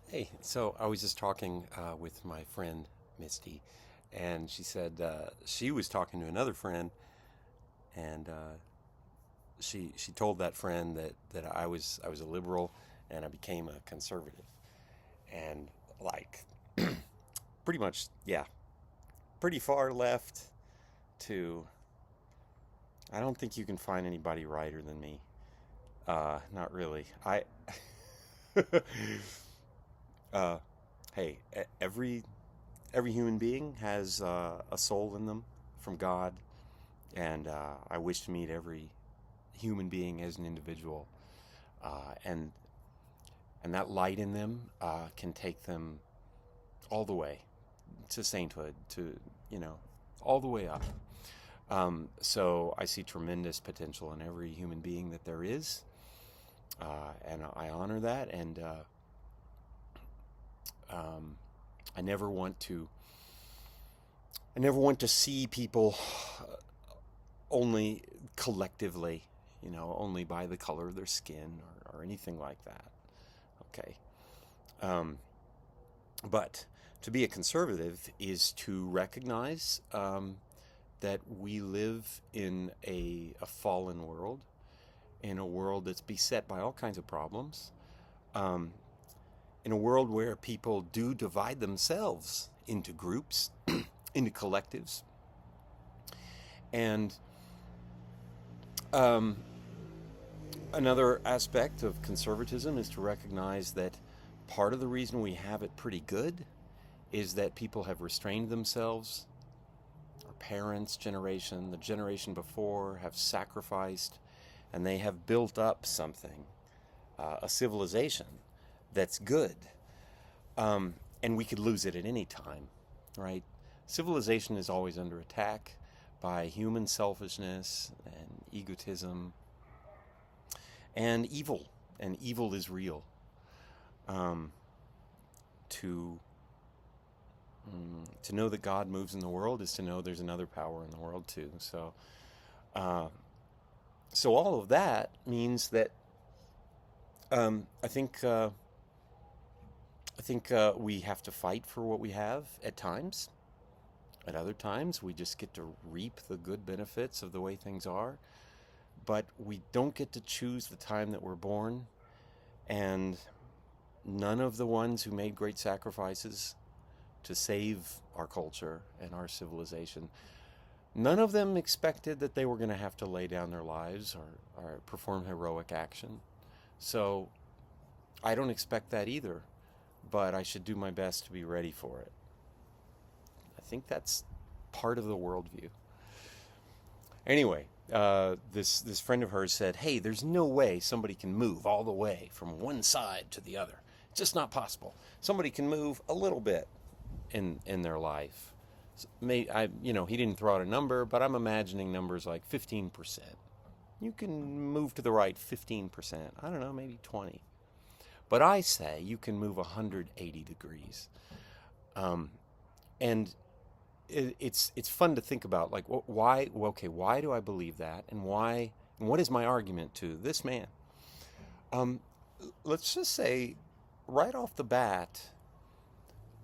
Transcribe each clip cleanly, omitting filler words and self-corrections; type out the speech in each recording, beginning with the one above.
Hey, so I was just talking with my friend Misty, and she said she was talking to another friend, and she told that friend that I was a liberal, and I became a conservative, and like pretty much, yeah, pretty far left to. I don't think you can find anybody righter than me. Not really. Uh, hey, every human being has a soul in them from God, and I wish to meet every human being as an individual, and that light in them can take them all the way to sainthood, to you know, all the way up. So I see tremendous potential in every human being that there is, and I honor that, and um, I never want to. I never want to see people only collectively, only by the color of their skin or anything like that. Okay. Um, but to be a conservative is to recognize that we live in a fallen world, in a world that's beset by all kinds of problems, um, in a world where people do divide themselves into groups, into collectives. And um, another aspect of conservatism is to recognize that part of the reason we have it pretty good is that people have restrained themselves. Our parents' generation, the generation before, have sacrificed, and they have built up something, a civilization that's good. And we could lose it at any time, right? Civilization is always under attack by human selfishness and egotism and evil. And evil is real. Um, to to know that God moves in the world is to know there's another power in the world too. Uh, so all of that means that I think we have to fight for what we have at times. At other times, we just get to reap the good benefits of the way things are. But we don't get to choose the time that we're born. And none of the ones who made great sacrifices to save our culture and our civilization, none of them expected that they were going to have to lay down their lives or perform heroic action. So I don't expect that either, but I should do my best to be ready for it. I think that's part of the worldview. Anyway, this friend of hers said, "Hey, there's no way somebody can move all the way from one side to the other. It's just not possible. Somebody can move a little bit in their life. He didn't throw out a number, but I'm imagining numbers like 15%. You can move to the right 15%. I don't know, maybe 20. But I say you can move 180 degrees. Um, and it's fun to think about, like, why? Okay, why do I believe that, and why? And what is my argument to this man? Um, let's just say, right off the bat,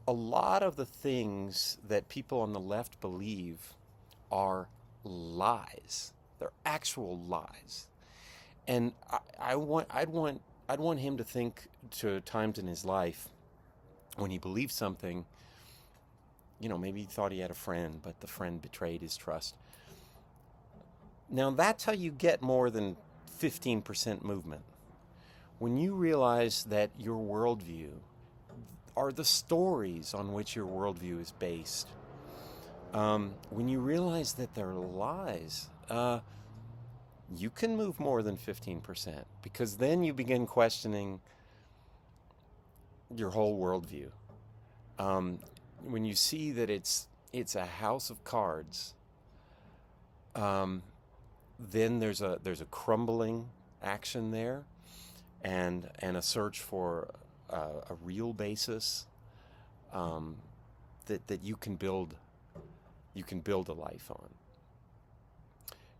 a lot of the things that people on the left believe are lies. They're actual lies. And I'd want him to think to times in his life when he believed something. Maybe he thought he had a friend, but the friend betrayed his trust. Now that's how you get more than 15% movement. When you realize that your worldview are the stories on which your worldview is based, when you realize that they're lies, you can move more than 15% because then you begin questioning your whole worldview. Um, when you see that it's a house of cards, um, then there's a crumbling action there, and a search for a real basis, um, that you can build a life on,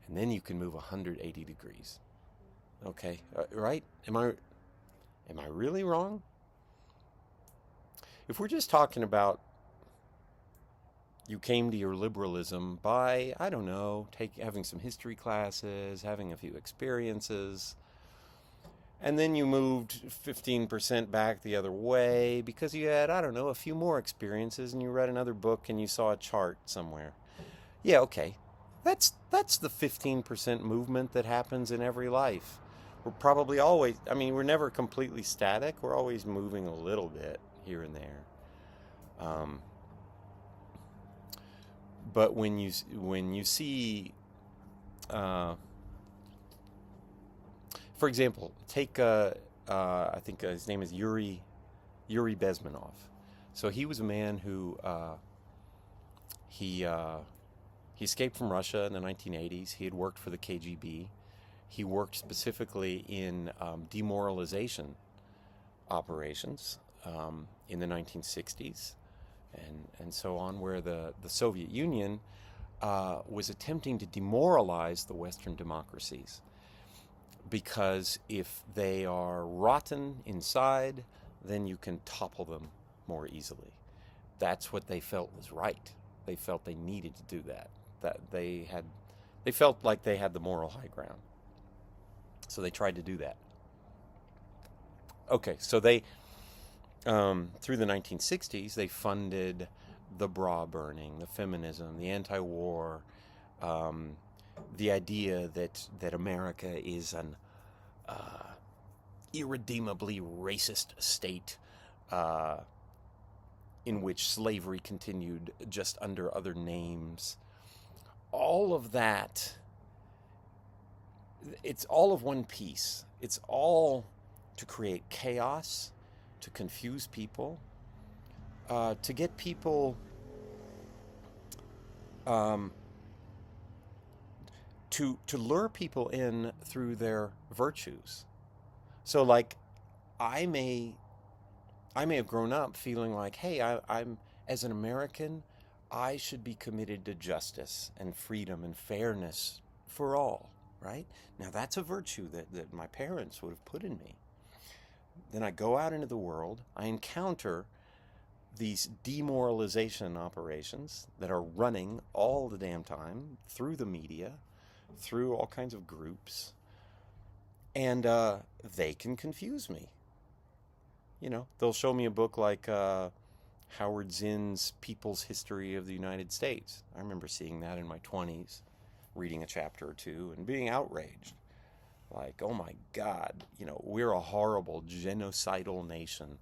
and then you can move 180 degrees. Okay, right? Am I really wrong? if we're just talking about you came to your liberalism by, I don't know, having some history classes, having a few experiences, and then you moved 15% back the other way because you had, I don't know, a few more experiences and you read another book and you saw a chart somewhere. Yeah, okay. That's the 15% movement that happens in every life. We're probably always, I mean, we're never completely static. We're always moving a little bit here and there. Um, but when you see, uh, for example, take I think his name is Yuri Bezmenov. So he was a man who he he escaped from Russia in the 1980s. He had worked for the KGB. He worked specifically in demoralization operations in the 1960s and so on, where the Soviet Union was attempting to demoralize the Western democracies. Because if they are rotten inside, then you can topple them more easily. That's what they felt was right. They felt they needed to do that. That they felt like they had the moral high ground. So they tried to do that. Okay, so they through the 1960s they funded the bra burning, the feminism, the anti-war, um, the idea that America is an irredeemably racist state uh, in which slavery continued just under other names. All of that, it's all of one piece. It's all to create chaos, to confuse people, to get people um, to lure people in through their virtues. So, like, I may I may have grown up feeling like, hey, I'm as an American, I should be committed to justice and freedom and fairness for all, right? Now that's a virtue that my parents would have put in me. Then I go out into the world, I encounter these demoralization operations that are running all the damn time through the media, through all kinds of groups, and they can confuse me. You know, they'll show me a book like Howard Zinn's People's History of the United States. I remember seeing that in my 20s, reading a chapter or two and being outraged. Like, oh my God, you know, we're a horrible genocidal nation.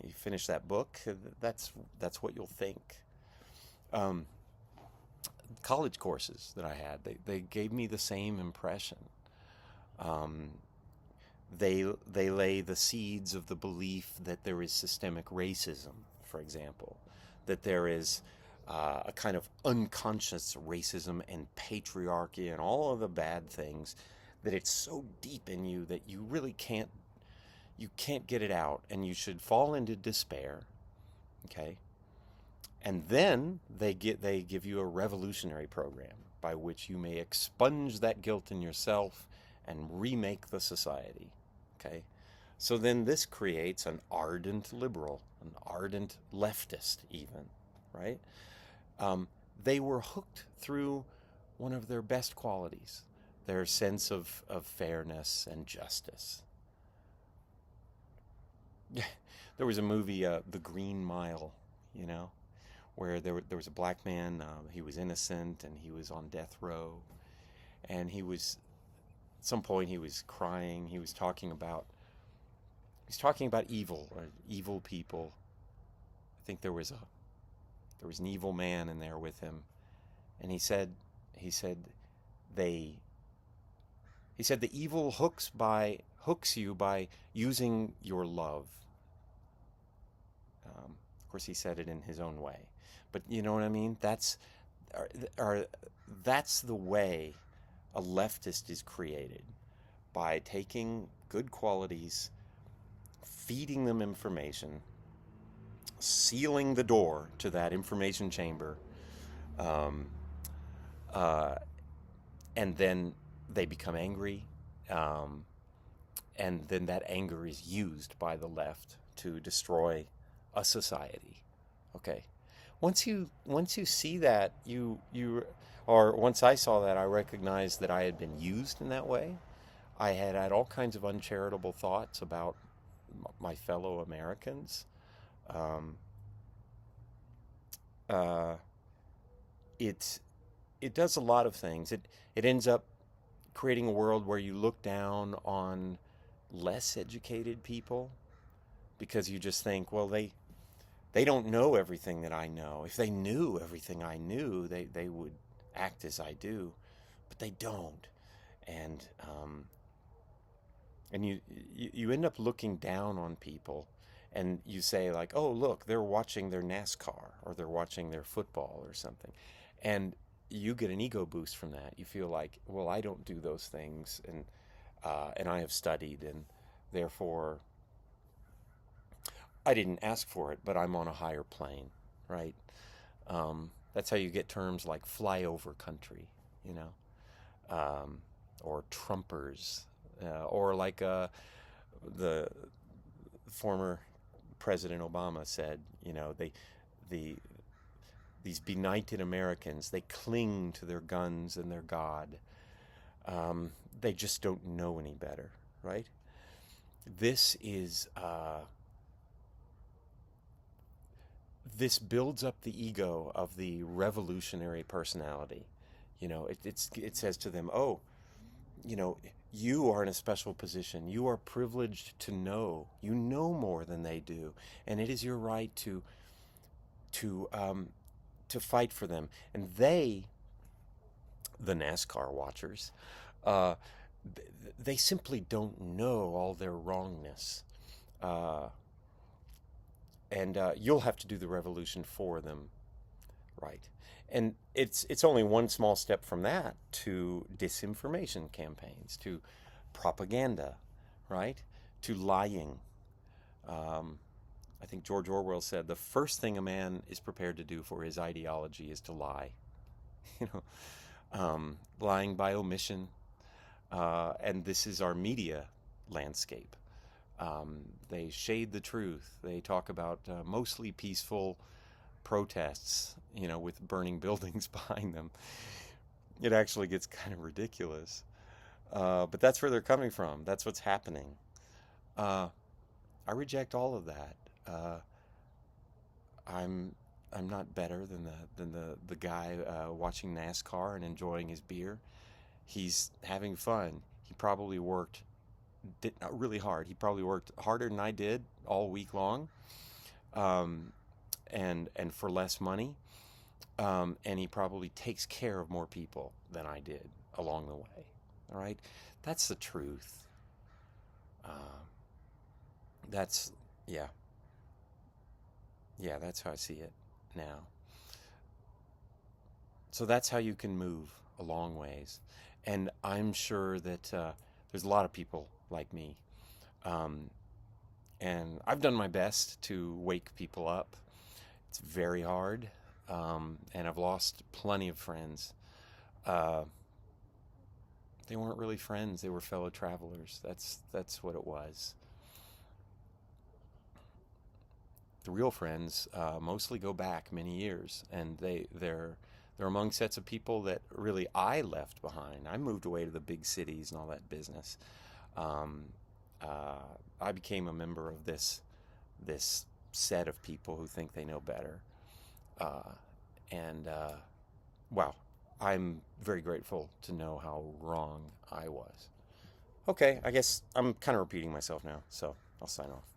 You finish that book, that's what you'll think. Um, College courses that I had, they gave me the same impression. Um, they lay the seeds of the belief that there is systemic racism, for example, that there is a kind of unconscious racism and patriarchy and all of the bad things, that it's so deep in you that you can't get it out, and you should fall into despair. Okay, and then they give you a revolutionary program by which you may expunge that guilt in yourself and remake the society. Okay, so then this creates an ardent liberal, an ardent leftist, even, right? They were hooked through one of their best qualities, their sense of fairness and justice. There was a movie, The Green Mile, you know, where there was a black man. He was innocent and he was on death row, and at some point he was crying. He was talking about evil, or evil people. I think there was an evil man in there with him, and he said they he said the evil hooks you by using your love. Of course, he said it in his own way, but you know what I mean. That's the way a leftist is created, by taking good qualities, feeding them information, sealing the door to that information chamber, um, uh, and then they become angry, um, and then that anger is used by the left to destroy a society. Okay. Once you see that, or once I saw that, I recognized that I had been used in that way. I had had all kinds of uncharitable thoughts about my fellow Americans. Um, uh, it it does a lot of things. It ends up creating a world where you look down on less educated people because you just think, well, they don't know everything that I know. If they knew everything I knew, they would act as I do, but they don't. And you end up looking down on people, and you say like, oh, look, they're watching their NASCAR or they're watching their football or something, and you get an ego boost from that. You feel like, well, I don't do those things, and I have studied, and therefore I didn't ask for it, but I'm on a higher plane, right? That's how you get terms like flyover country, you know, or Trumpers, or like the former President Obama said, you know, the these benighted Americans, they cling to their guns and their God. They just don't know any better, right? This is this builds up the ego of the revolutionary personality. You know, it says to them, oh, you know, you are in a special position. You are privileged to know. You know more than they do, and it is your right to um, to fight for them. And they, the NASCAR watchers, uh, they simply don't know all their wrongness, uh, and you'll have to do the revolution for them, right? And it's only one small step from that to disinformation campaigns, to propaganda, right? To lying. Um, I think George Orwell said the first thing a man is prepared to do for his ideology is to lie. You know, lying by omission, and this is our media landscape. They shade the truth. They talk about mostly peaceful protests, you know, with burning buildings behind them. It actually gets kind of ridiculous. But that's where they're coming from. That's what's happening. Uh, I reject all of that. Uh, I'm I'm not better than the guy watching NASCAR and enjoying his beer. He's having fun. He probably worked really hard. He probably worked harder than I did all week long, um, and for less money. And he probably takes care of more people than I did along the way. All right, that's the truth. Um, that's yeah, yeah. That's how I see it now. So that's how you can move a long ways. And I'm sure that there's a lot of people like me. Um, and I've done my best to wake people up. It's very hard. And I've lost plenty of friends. Uh, they weren't really friends, they were fellow travelers. That's what it was. The real friends mostly go back many years, and they're among sets of people that really I left behind. I moved away to the big cities and all that business. Um, I became a member of this set of people who think they know better, uh, and wow, I'm very grateful to know how wrong I was. Okay, I guess I'm kind of repeating myself now, so I'll sign off.